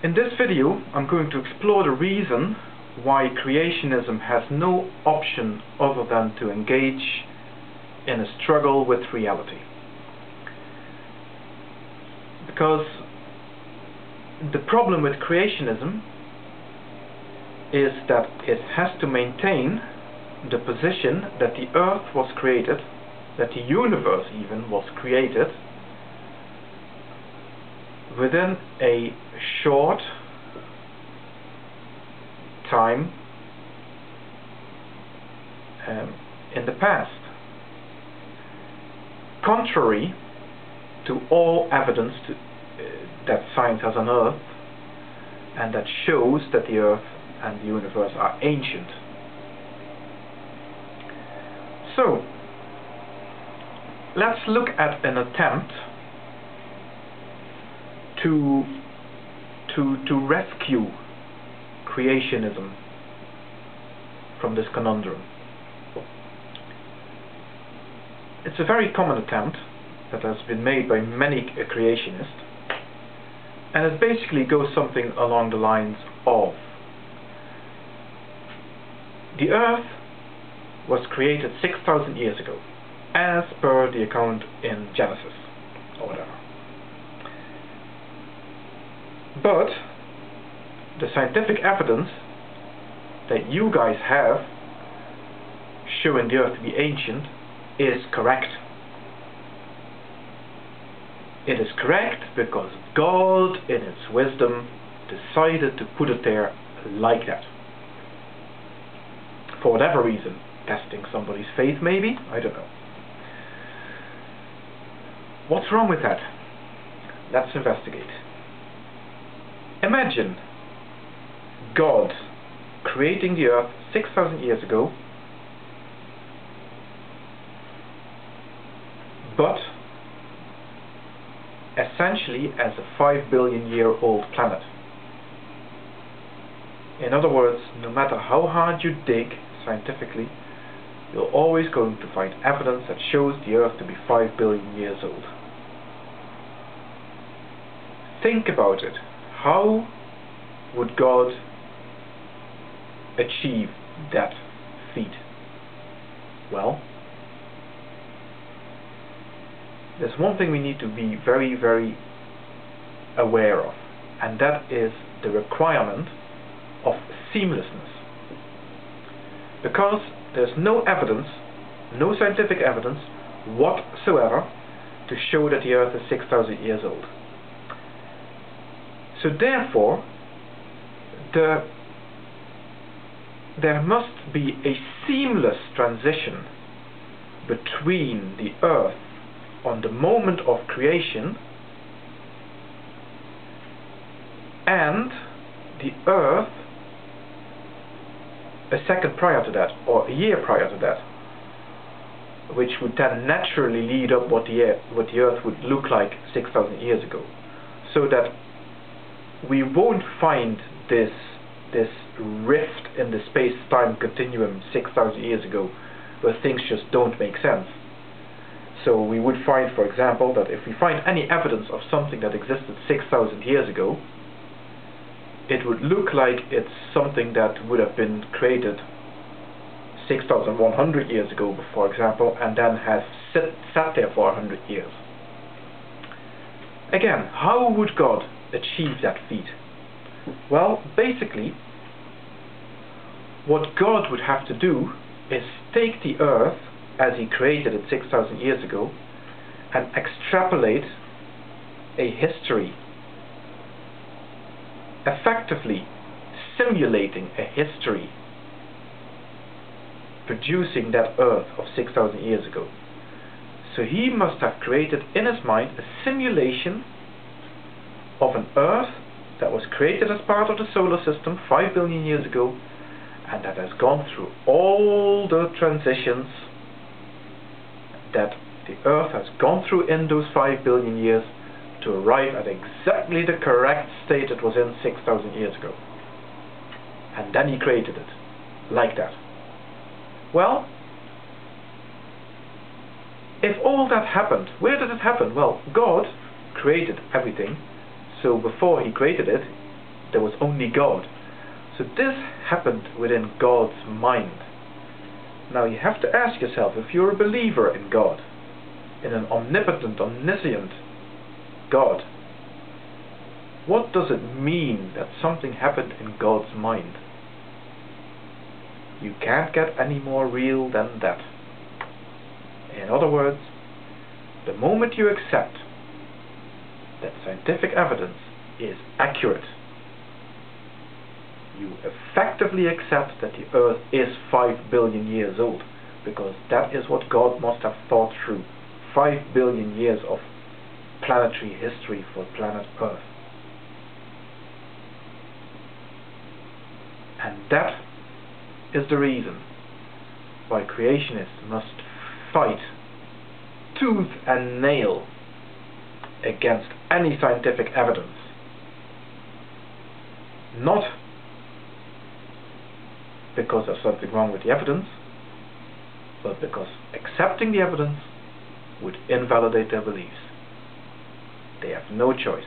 In this video, I'm going to explore the reason why creationism has no option other than to engage in a struggle with reality. Because the problem with creationism is that it has to maintain the position that the earth was created, that the universe even was created, within a short time in the past, contrary to all evidence that science has unearthed, and that shows that the earth and the universe are ancient. So let's look at an attempt to rescue creationism from this conundrum. It's a very common attempt that has been made by many creationists, and it basically goes something along the lines of: the earth was created 6,000 years ago, as per the account in Genesis, or whatever. But the scientific evidence that you guys have showing the earth to be ancient is correct. It is correct because God, in its wisdom, decided to put it there like that. For whatever reason. Testing somebody's faith, maybe? I don't know. What's wrong with that? Let's investigate. Imagine God creating the earth 6,000 years ago, but essentially as a 5 billion year old planet. In other words, no matter how hard you dig scientifically, you're always going to find evidence that shows the earth to be 5 billion years old. Think about it. How would God achieve that feat? Well, there's one thing we need to be very, very aware of, and that is the requirement of seamlessness. Because there's no evidence, no scientific evidence whatsoever to show that the earth is 6,000 years old. So therefore, there must be a seamless transition between the earth on the moment of creation and the earth a second prior to that, or a year prior to that, which would then naturally lead up what the earth would look like 6,000 years ago. So that we won't find this rift in the space-time continuum 6,000 years ago, where things just don't make sense. So we would find, for example, that if we find any evidence of something that existed 6,000 years ago, it would look like it's something that would have been created 6,100 years ago, for example, and then has sat there for 100 years. Again, how would God achieve that feat? Well, basically, what God would have to do is take the earth as he created it 6,000 years ago and extrapolate a history, effectively simulating a history, producing that earth of 6,000 years ago. So he must have created in his mind a simulation of an earth that was created as part of the solar system 5 billion years ago, and that has gone through all the transitions that the earth has gone through in those 5 billion years to arrive at exactly the correct state it was in 6,000 years ago. And then he created it like that. Well, if all that happened, where did it happen? Well, God created everything, so before he created it, there was only God. So this happened within God's mind. Now you have to ask yourself, if you're a believer in God, in an omnipotent, omniscient God, what does it mean that something happened in God's mind? You can't get any more real than that. In other words, the moment you accept that scientific evidence is accurate, you effectively accept that the Earth is 5 billion years old, because that is what God must have thought through. 5 billion years of planetary history for planet Earth. And that is the reason why creationists must fight tooth and nail against any scientific evidence. Not because there's something wrong with the evidence, but because accepting the evidence would invalidate their beliefs. They have no choice.